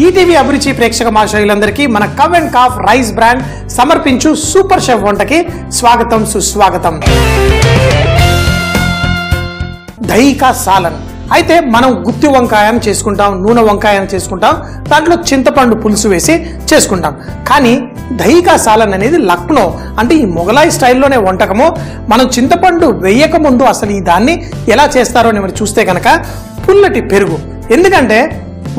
ETV అభిరుచి ప్రేక్షక మహాశయులందరికీ మన cow and calf rice brand సమర్పించు సూపర్ షెఫ్ వంటకి స్వాగతం సుస్వాగతం. దహీ కా సాలన్. అయితే మనం గుత్తి వంకాయని చేసుకుంటాం, నూనె వంకాయని చేసుకుంటాం, దాంట్లో చింతపండు పులుసు వేసి చేసుకుంటాం. కానీ దహీ కా సాలన్ అనేది లక్నో అంటే ఈ మొగలాయి స్టైల్లోనే వంటకము. మనం చింతపండు వేయక ముందు అసలు ఈ దాన్ని ఎలా చేస్తారో అని మరి చూస్తే కనుక పుల్లటి పెరుగు. ఎందుకంటే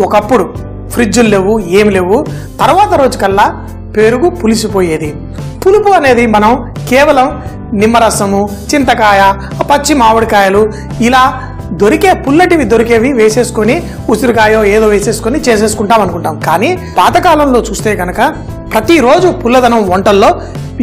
ఒకప్పుడు ఫ్రిడ్జులు లేవు, ఏమి లేవు. తర్వాత రోజు కల్లా పెరుగు పులిసిపోయేది. పులుపు అనేది మనం కేవలం నిమ్మరసము, చింతకాయ, పచ్చి మామిడికాయలు ఇలా దొరికే పుల్లటివి దొరికేవి వేసేసుకొని ఉసిరికాయో ఏదో వేసేసుకొని చేసేసుకుంటాం అనుకుంటాం. కానీ పాతకాలంలో చూస్తే కనుక ప్రతిరోజు పుల్లదనం వంటల్లో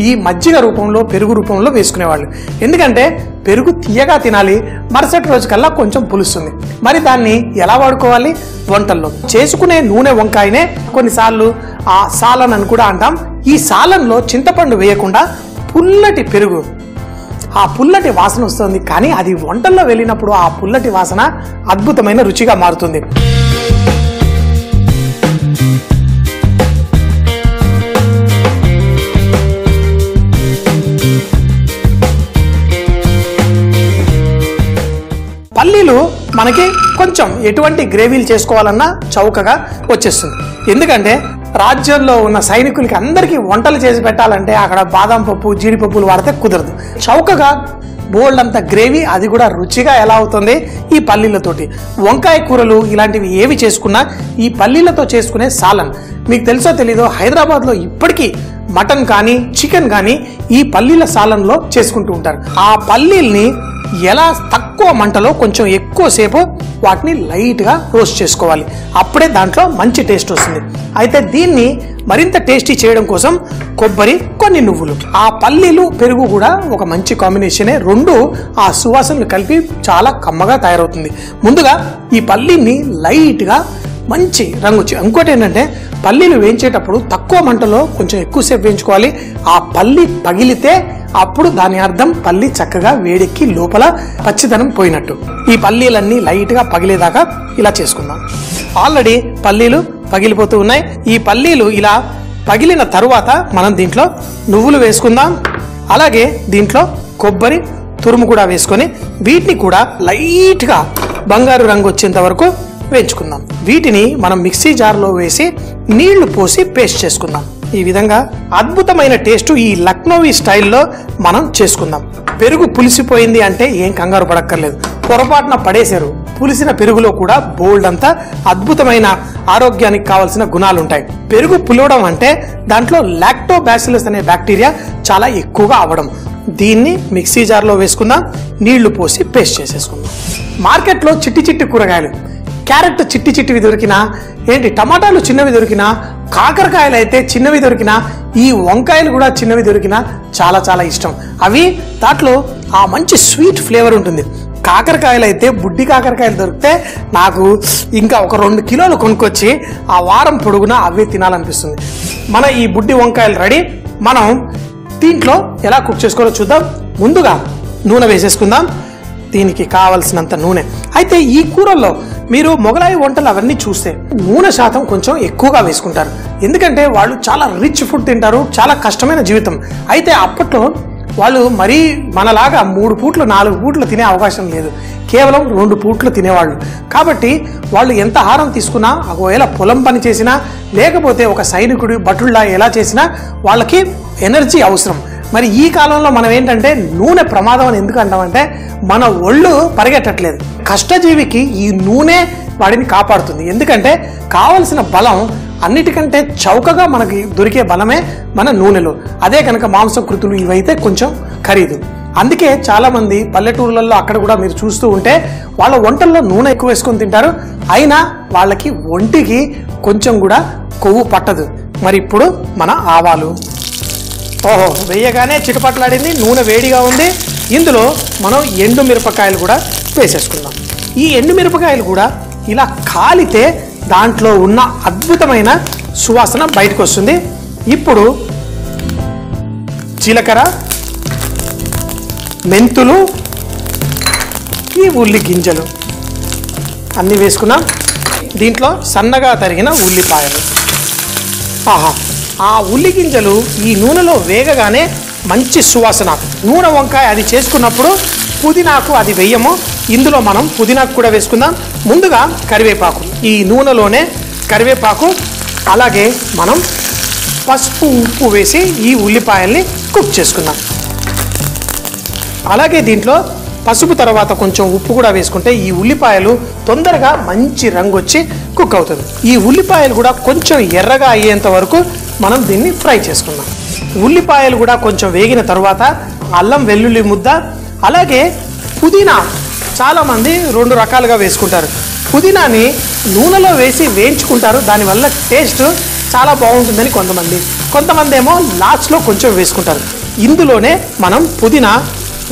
ఈ మజ్జిగ రూపంలో, పెరుగు రూపంలో వేసుకునేవాళ్ళు. ఎందుకంటే పెరుగు తీయగా తినాలి, మరుసటి రోజు కల్లా కొంచెం పులుస్తుంది. మరి దాన్ని ఎలా వాడుకోవాలి వంటల్లో? చేసుకునే నూనె వంకాయనే కొన్నిసార్లు ఆ సాలన్ అని కూడా అంటాం. ఈ సాలన్లో చింతపండు వేయకుండా పుల్లటి పెరుగు, ఆ పుల్లటి వాసన వస్తుంది. కానీ అది వంటల్లో వెళ్ళినప్పుడు ఆ పుల్లటి వాసన అద్భుతమైన రుచిగా మారుతుంది. పల్లీలు మనకి కొంచెం ఎటువంటి గ్రేవీలు చేసుకోవాలన్నా చౌకగా వచ్చేస్తుంది. ఎందుకంటే రాజ్యంలో ఉన్న సైనికులకి అందరికీ వంటలు చేసి పెట్టాలంటే అక్కడ బాదం పప్పు, జీడిపప్పులు వాడితే కుదరదు. చౌకగా బోల్డ్ అంత గ్రేవీ, అది కూడా రుచిగా ఎలా అవుతుంది ఈ పల్లీలతోటి. వంకాయ కూరలు ఇలాంటివి ఏవి చేసుకున్నా ఈ పల్లీలతో చేసుకునే సాలన్. మీకు తెలుసో తెలీదో హైదరాబాద్లో ఇప్పటికీ మటన్ కానీ చికెన్ కానీ ఈ పల్లీల సాలన్లో చేసుకుంటూ ఉంటారు. ఆ పల్లీల్ని ఎలా తక్కువ మంటలో కొంచెం ఎక్కువసేపు వాటిని లైట్గా రోస్ట్ చేసుకోవాలి. అప్పుడే దాంట్లో మంచి టేస్ట్ వస్తుంది. అయితే దీన్ని మరింత టేస్టీ చేయడం కోసం కొబ్బరి, కొన్ని నువ్వులు, ఆ పల్లీలు, పెరుగు కూడా ఒక మంచి కాంబినేషనే. రెండు ఆ సువాసనలు కలిపి చాలా కమ్మగా తయారవుతుంది. ముందుగా ఈ పల్లీని లైట్గా మంచి రంగు. ఇంకోటి ఏంటంటే పల్లీలు వేయించేటప్పుడు తక్కువ మంటలో కొంచెం ఎక్కువసేపు వేయించుకోవాలి. ఆ పల్లి పగిలితే అప్పుడు దాని అర్థం పల్లి చక్కగా వేడెక్కి లోపల పచ్చిదనం పోయినట్టు. ఈ పల్లీలన్నీ లైట్గా పగిలేదాకా ఇలా చేసుకుందాం. ఆల్రెడీ పల్లీలు పగిలిపోతూ ఉన్నాయి. ఈ పల్లీలు ఇలా పగిలిన తరువాత మనం దీంట్లో నువ్వులు వేసుకుందాం. అలాగే దీంట్లో కొబ్బరి తురుము కూడా వేసుకొని వీటిని కూడా లైట్గా బంగారు రంగు వచ్చేంత వరకు వేయించుకుందాం. వీటిని మనం మిక్సీ జార్లో వేసి నీళ్లు పోసి పేస్ట్ చేసుకుందాం. ఈ విధంగా అద్భుతమైన టేస్ట్ ఈ లక్నోవి స్టైల్లో మనం చేసుకుందాం. పెరుగు పులిసిపోయింది అంటే ఏం కంగారు పడక్కర్లేదు. పొరపాటున పడేశారు. పులిసిన పెరుగులో కూడా బోల్డ్ అంతా అద్భుతమైన ఆరోగ్యానికి కావాల్సిన గుణాలు ఉంటాయి. పెరుగు పులవడం అంటే దాంట్లో లాక్టోబాసిల్లస్ అనే బ్యాక్టీరియా చాలా ఎక్కువగా అవ్వడం. దీన్ని మిక్సీ జార్లో వేసుకుందాం, నీళ్లు పోసి పేస్ట్ చేసేసుకుందాం. మార్కెట్లో చిట్టి చిట్టి కూరగాయలు, క్యారెట్ చిట్టి చిట్టివి దొరికినా ఏంటి, టమాటాలు చిన్నవి దొరికినా, కాకరకాయలు అయితే చిన్నవి దొరికినా, ఈ వంకాయలు కూడా చిన్నవి దొరికినా చాలా చాలా ఇష్టం. అవి దాంట్లో ఆ మంచి స్వీట్ ఫ్లేవర్ ఉంటుంది. కాకరకాయలు అయితే బుడ్డి కాకరకాయలు దొరికితే నాకు ఇంకా ఒక 2 కిలోలు కొనుక్కొచ్చి ఆ వారం పొడుగునా అవే తినాలనిపిస్తుంది. మన ఈ బుడ్డి వంకాయలు రెడీ. మనం దీంట్లో ఎలా కుక్ చేసుకోవాలో చూద్దాం. ముందుగా నూనె వేసేసుకుందాం. దీనికి కావలసినంత నూనె. అయితే ఈ కూరల్లో మీరు మొగలాయి వంటలు అవన్నీ చూస్తే నూనె శాతం కొంచెం ఎక్కువగా వేసుకుంటారు. ఎందుకంటే వాళ్ళు చాలా రిచ్ ఫుడ్ తింటారు, చాలా కష్టమైన జీవితం. అయితే అప్పట్లో వాళ్ళు మరీ మనలాగా 3 పూట్లు 4 పూట్లు తినే అవకాశం లేదు. కేవలం 2 పూట్లు తినేవాళ్ళు. కాబట్టి వాళ్ళు ఎంత ఆహారం తీసుకున్నా, ఒకవేళ పొలం పని చేసినా లేకపోతే ఒక సైనికుడు భటుల్లా ఎలా చేసినా వాళ్ళకి ఎనర్జీ అవసరం. మరి ఈ కాలంలో మనం ఏంటంటే నూనె ప్రమాదం అని ఎందుకు అంటామంటే మన ఒళ్ళు పరిగెట్టట్లేదు. కష్టజీవికి ఈ నూనె వాడిని కాపాడుతుంది. ఎందుకంటే కావలసిన బలం అన్నిటికంటే చౌకగా మనకి దొరికే బలమే మన నూనెలో. అదే కనుక మాంసకృతులు ఇవైతే కొంచెం ఖరీదు. అందుకే చాలా మంది పల్లెటూర్లలో అక్కడ కూడా మీరు చూస్తూ ఉంటే వాళ్ళ వంటల్లో నూనె ఎక్కువ వేసుకొని తింటారు. అయినా వాళ్ళకి ఒంటికి కొంచెం కూడా కొవ్వు పట్టదు. మరి ఇప్పుడు మన ఆవాలు, ఓహో వేయగానే చిటపట్లాడింది, నూనె వేడిగా ఉంది. ఇందులో మనం ఎండు మిరపకాయలు కూడా వేసేసుకుందాం. ఈ ఎండు మిరపకాయలు కూడా ఇలా కాలితే దాంట్లో ఉన్న అద్భుతమైన సువాసన బయటకు వస్తుంది. ఇప్పుడు జీలకర్ర, మెంతులు, ఈ ఉల్లి గింజలు అన్నీ వేసుకున్నాం. దీంట్లో సన్నగా తరిగిన ఉల్లిపాయలు. ఆహా, ఆ ఉల్లి గింజలు ఈ నూనెలో వేగగానే మంచి సువాసన. నూనె వంకాయ అది చేసుకున్నప్పుడు పుదీనాకు అది వెయ్యము. ఇందులో మనం పుదీనాకు కూడా వేసుకుందాం. ముందుగా కరివేపాకు, ఈ నూనెలోనే కరివేపాకు, అలాగే మనం పసుపు ఉప్పు వేసి ఈ ఉల్లిపాయల్ని కుక్ చేసుకుందాం. అలాగే దీంట్లో పసుపు తర్వాత కొంచెం ఉప్పు కూడా వేసుకుంటే ఈ ఉల్లిపాయలు తొందరగా మంచి రంగు వచ్చి కుక్ అవుతుంది. ఈ ఉల్లిపాయలు కూడా కొంచెం ఎర్రగా అయ్యేంత వరకు మనం దీన్ని ఫ్రై చేసుకుందాం. ఉల్లిపాయలు కూడా కొంచెం వేగిన తర్వాత అల్లం వెల్లుల్లి ముద్ద, అలాగే పుదీనా. చాలామంది 2 రకాలుగా వేసుకుంటారు. పుదీనాని నూనెలో వేసి వేయించుకుంటారు, దానివల్ల టేస్ట్ చాలా బాగుంటుందని కొంతమంది ఏమో లాస్ట్లో కొంచెం వేసుకుంటారు. ఇందులోనే మనం పుదీనా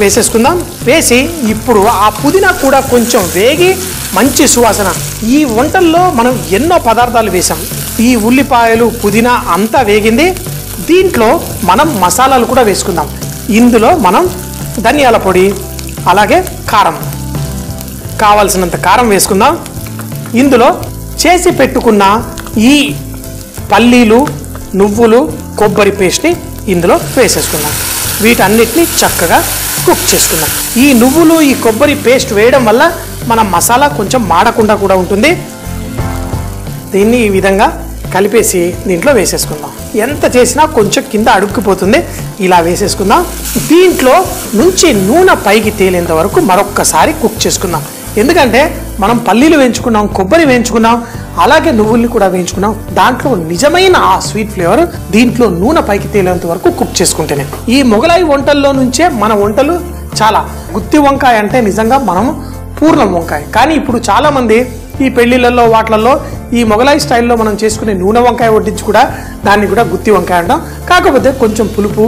వేసేసుకుందాం. వేసి ఇప్పుడు ఆ పుదీనా కూడా కొంచెం వేగి మంచి సువాసన. ఈ వంటల్లో మనం ఎన్నో పదార్థాలు వేసాం. ఈ ఉల్లిపాయలు పుదీనా అంతా వేగింది. దీంట్లో మనం మసాలాలు కూడా వేసుకుందాం. ఇందులో మనం ధనియాల పొడి, అలాగే కారం, కావాల్సినంత కారం వేసుకుందాం. ఇందులో చేసి పెట్టుకున్న ఈ పల్లీలు, నువ్వులు, కొబ్బరి పేస్ట్ని ఇందులో వేసేసుకుందాం. వీటన్నిటిని చక్కగా కుక్ చేసుకుందాం. ఈ నువ్వులు, ఈ కొబ్బరి పేస్ట్ వేయడం వల్ల మన మసాలా కొంచెం మాడకుండా కూడా ఉంటుంది. దీన్ని ఈ విధంగా కలిపేసి దీంట్లో వేసేసుకుందాం. ఎంత చేసినా కొంచెం కింద అడుక్కుపోతుంది. ఇలా వేసేసుకుందాం. దీంట్లో నుంచి నూనె పైకి తేలేంత వరకు మరొక్కసారి కుక్ చేసుకుందాం. ఎందుకంటే మనం పల్లీలు వేయించుకున్నాం, కొబ్బరి వేయించుకున్నాం, అలాగే నువ్వుల్ని కూడా వేయించుకున్నాం. దాంట్లో నిజమైన ఆ స్వీట్ ఫ్లేవర్ దీంట్లో నూనె పైకి తేలేంత వరకు కుక్ చేసుకుంటేనే. ఈ మొగలాయి వంటల్లో నుంచే మన వంటలు చాలా. గుత్తి వంకాయ అంటే నిజంగా మనం పూర్ణం వంకాయ. కానీ ఇప్పుడు చాలా మంది ఈ పెళ్లిళ్ళల్లో వాటిల్లో ఈ మొగలాయి స్టైల్లో మనం చేసుకునే నూనె వంకాయ వడ్డించి కూడా దాన్ని కూడా గుత్తి వంకాయ అంటాం. కాకపోతే కొంచెం పులుపు,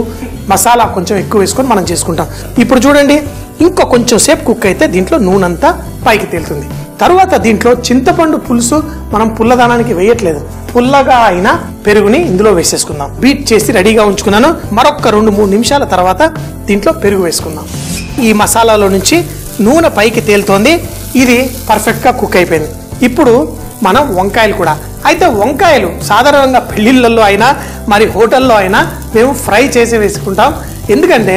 మసాలా కొంచెం ఎక్కువ వేసుకొని మనం చేసుకుంటాం. ఇప్పుడు చూడండి, ఇంకో కొంచెం సేపు కుక్ అయితే దీంట్లో నూనె అంతా పైకి తేలుతుంది. తర్వాత దీంట్లో చింతపండు పులుసు మనం పుల్లదానానికి వేయట్లేదు. పుల్లగా అయినా పెరుగుని ఇందులో వేసేసుకుందాం. బీట్ చేసి రెడీగా ఉంచుకున్నాను. మరొక 2-3 నిమిషాల తర్వాత దీంట్లో పెరుగు వేసుకుందాం. ఈ మసాలాలో నుంచి నూనె పైకి తేలుతోంది. ఇది పర్ఫెక్ట్గా కుక్ అయిపోయింది. ఇప్పుడు మనం వంకాయలు కూడా. అయితే వంకాయలు సాధారణంగా పెళ్లిళ్ళల్లో అయినా మరి హోటల్లో అయినా మేము ఫ్రై చేసి వేసుకుంటాం. ఎందుకంటే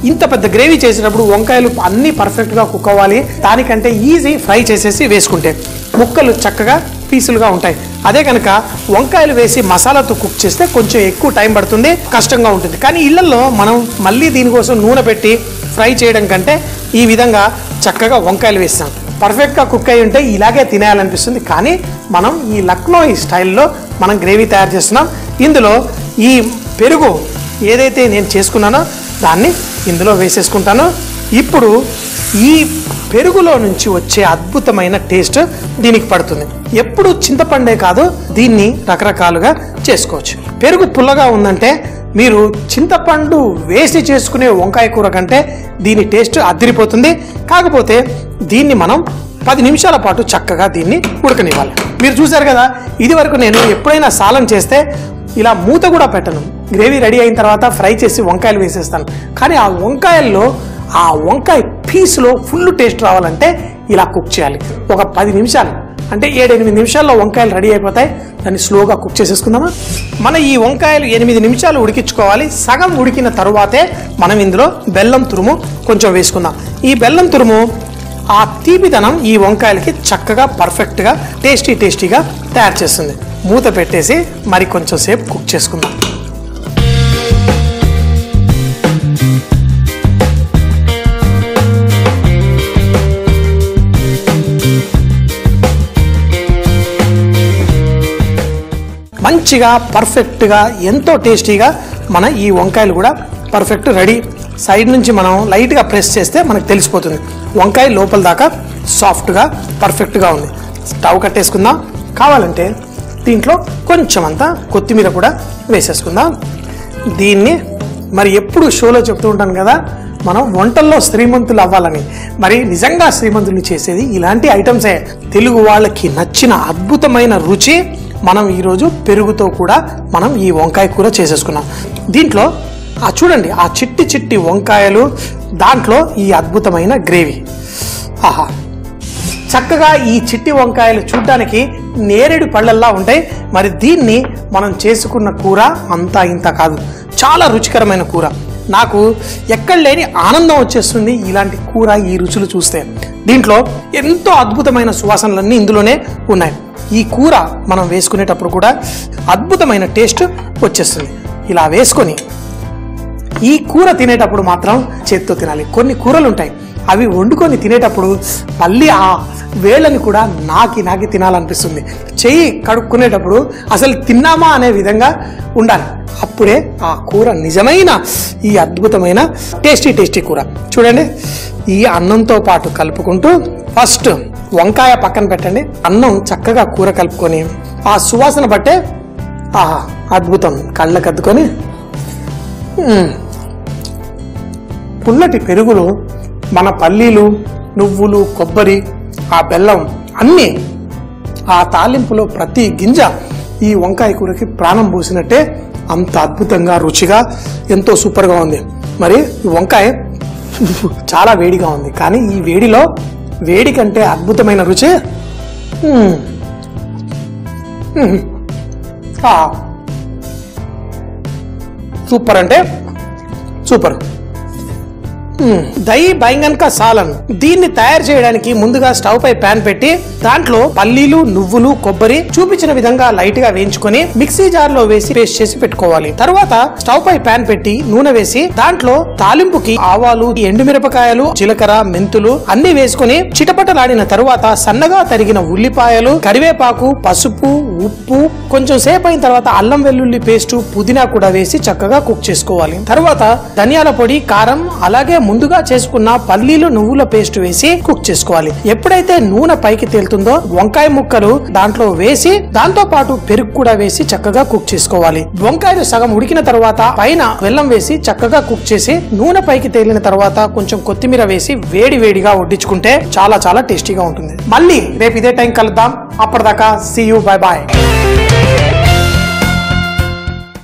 ఇంత పెద్ద గ్రేవీ చేసినప్పుడు వంకాయలు అన్నీ పర్ఫెక్ట్గా కుక్ అవ్వాలి. దానికంటే ఈజీ ఫ్రై చేసేసి వేసుకుంటే ముక్కలు చక్కగా పీసులుగా ఉంటాయి. అదే కనుక వంకాయలు వేసి మసాలాతో కుక్ చేస్తే కొంచెం ఎక్కువ టైం పడుతుంది, కష్టంగా ఉంటుంది. కానీ ఇళ్లలో మనం మళ్ళీ దీనికోసం నూనె పెట్టి ఫ్రై చేయడం కంటే ఈ విధంగా చక్కగా వంకాయలు వేస్తాం. పర్ఫెక్ట్గా కుక్ అయి ఉంటే ఇలాగే తినేయాలనిపిస్తుంది. కానీ మనం ఈ లక్నో ఈ స్టైల్లో మనం గ్రేవీ తయారు చేస్తున్నాం. ఇందులో ఈ పెరుగు ఏదైతే నేను చేసుకున్నానో దాన్ని ఇందులో వేసేసుకుంటాను. ఇప్పుడు ఈ పెరుగులో నుంచి వచ్చే అద్భుతమైన టేస్ట్ దీనికి పడుతుంది. ఎప్పుడు చింతపండే కాదు, దీన్ని రకరకాలుగా చేసుకోవచ్చు. పెరుగు పుల్లగా ఉందంటే మీరు చింతపండు వేసి చేసుకునే వంకాయ కూర కంటే దీని టేస్ట్ అదిరిపోతుంది. కాకపోతే దీన్ని మనం 10 నిమిషాల పాటు చక్కగా దీన్ని ఉడకనివ్వాలి. మీరు చూసారు కదా, ఇది వరకు నేను ఎప్పుడైనా సాలం చేస్తే ఇలా మూత కూడా పెట్టను. గ్రేవీ రెడీ అయిన తర్వాత ఫ్రై చేసి వంకాయలు వేసేస్తాను. కానీ ఆ వంకాయల్లో ఆ వంకాయ పీస్లో ఫుల్ టేస్ట్ రావాలంటే ఇలా కుక్ చేయాలి. ఒక 10 నిమిషాలు అంటే 7-8 నిమిషాల్లో వంకాయలు రెడీ అయిపోతాయి. దాన్ని స్లోగా కుక్ చేసేసుకుందామా. మన ఈ వంకాయలు 8 నిమిషాలు ఉడికించుకోవాలి. సగం ఉడికిన తరువాతే మనం ఇందులో బెల్లం తురుము కొంచెం వేసుకుందాం. ఈ బెల్లం తురుము ఆ తీపిదనం ఈ వంకాయలకి చక్కగా పర్ఫెక్ట్గా టేస్టీగా తయారు చేస్తుంది. మూత పెట్టేసి మరి కొంచెం సేపు కుక్ చేసుకుందాం. మంచిగా పర్ఫెక్ట్గా ఎంతో టేస్టీగా మన ఈ వంకాయలు కూడా పర్ఫెక్ట్ రెడీ. సైడ్ నుంచి మనం లైట్గా ప్రెస్ చేస్తే మనకు తెలిసిపోతుంది వంకాయ లోపల దాకా సాఫ్ట్గా పర్ఫెక్ట్గా ఉంది. స్టవ్ కట్టేసుకుందాం. కావాలంటే దీంట్లో కొంచెం అంతా కొత్తిమీర కూడా వేసేసుకుందాం. దీన్ని మరి ఎప్పుడు షోలో చెప్తూ ఉంటాను కదా, మనం వంటల్లో శ్రీమంతులు అవ్వాలని. మరి నిజంగా శ్రీమంతులు చేసేది ఇలాంటి ఐటమ్సే. తెలుగు వాళ్ళకి నచ్చిన అద్భుతమైన రుచి మనం ఈరోజు పెరుగుతో కూడా మనం ఈ వంకాయ కూర చేసేసుకున్నాం. దీంట్లో చూడండి, ఆ చిట్టి వంకాయలు, దాంట్లో ఈ అద్భుతమైన గ్రేవీ. ఆహా, చక్కగా ఈ చిట్టి వంకాయలు చూడ్డానికి నేరేడు పళ్ళల్లా ఉంటాయి. మరి దీన్ని మనం చేసుకున్న కూర అంతా ఇంత కాదు, చాలా రుచికరమైన కూర. నాకు ఎక్కడ లేని ఆనందం వచ్చేస్తుంది ఇలాంటి కూర, ఈ రుచులు చూస్తే. దీంట్లో ఎంతో అద్భుతమైన సువాసనలన్నీ ఇందులోనే ఉన్నాయి. ఈ కూర మనం వేసుకునేటప్పుడు కూడా అద్భుతమైన టేస్ట్ వచ్చేస్తుంది. ఇలా వేసుకొని ఈ కూర తినేటప్పుడు మాత్రం చేత్తో తినాలి. కొన్ని కూరలు ఉంటాయి, అవి వండుకొని తినేటప్పుడు మళ్ళీ ఆ వేళ్ళని కూడా నాకి తినాలనిపిస్తుంది. చెయ్యి కడుక్కునేటప్పుడు అసలు తిన్నామా అనే విధంగా ఉండాలి. అప్పుడే ఆ కూర నిజమైన ఈ అద్భుతమైన టేస్టీ కూర. చూడండి, ఈ అన్నంతో పాటు కలుపుకుంటూ ఫస్ట్ వంకాయ పక్కన పెట్టండి. అన్నం చక్కగా కూర కలుపుకొని ఆ సువాసన బట్టే ఆహా అద్భుతం, కళ్ళకు అద్దుకొని పుల్లటి పెరుగులో మన పల్లీలు, నువ్వులు, కొబ్బరి, ఆ బెల్లం అన్నీ, ఆ తాలింపులో ప్రతి గింజ ఈ వంకాయ కూరకి ప్రాణం పోసినట్టే అంత అద్భుతంగా రుచిగా ఎంతో సూపర్గా ఉంది. మరి ఈ వంకాయ చాలా వేడిగా ఉంది, కానీ ఈ వేడిలో వేడి కంటే అద్భుతమైన రుచి. సూపర్ అంటే సూపర్. దహీ బైంగన్ కా సాలన్. దీన్ని తయారు చేయడానికి ముందుగా స్టవ్ పై ప్యాన్ పెట్టి దాంట్లో పల్లీలు, నువ్వులు, కొబ్బరి చూపించిన విధంగా లైట్ గా వేయించుకొని మిక్సీ జార్ లో వేసి పేస్ట్ చేసి పెట్టుకోవాలి. తర్వాత స్టవ్ పై ప్యాన్ పెట్టి నూనె వేసి దాంట్లో తాలింపుకి ఆవాలు, ఎండుమిరపకాయలు, జీలకర్ర, మెంతులు అన్ని వేసుకుని చిటపటలాడిన తరువాత సన్నగా తరిగిన ఉల్లిపాయలు, కరివేపాకు, పసుపు, ఉప్పు, కొంచెం సేపు అయిన తర్వాత అల్లం వెల్లుల్లి పేస్ట్, పుదీనా కూడా వేసి చక్కగా కుక్ చేసుకోవాలి. తర్వాత ధనియాల పొడి, కారం, అలాగే ముందుగా చేసుకున్న పల్లీలు, నువ్వుల పేస్ట్ వేసి కుక్ చేసుకోవాలి. ఎప్పుడైతే నూనె పైకి తేలుతుందో వంకాయ ముక్కలు దాంట్లో వేసి దాంతో పాటు పెరుగు కూడా వేసి చక్కగా కుక్ చేసుకోవాలి. వంకాయలు సగం ఉడికిన తర్వాత పైన బెల్లం వేసి చక్కగా కుక్ చేసి నూనె పైకి తేలిన తర్వాత కొంచెం కొత్తిమీర వేసి వేడిగా వడ్డించుకుంటే చాలా టేస్టీగా ఉంటుంది. మళ్ళీ రేపు ఇదే టైం కలుద్దాం. అప్పటిదాకా సీ యూ, బై బాయ్.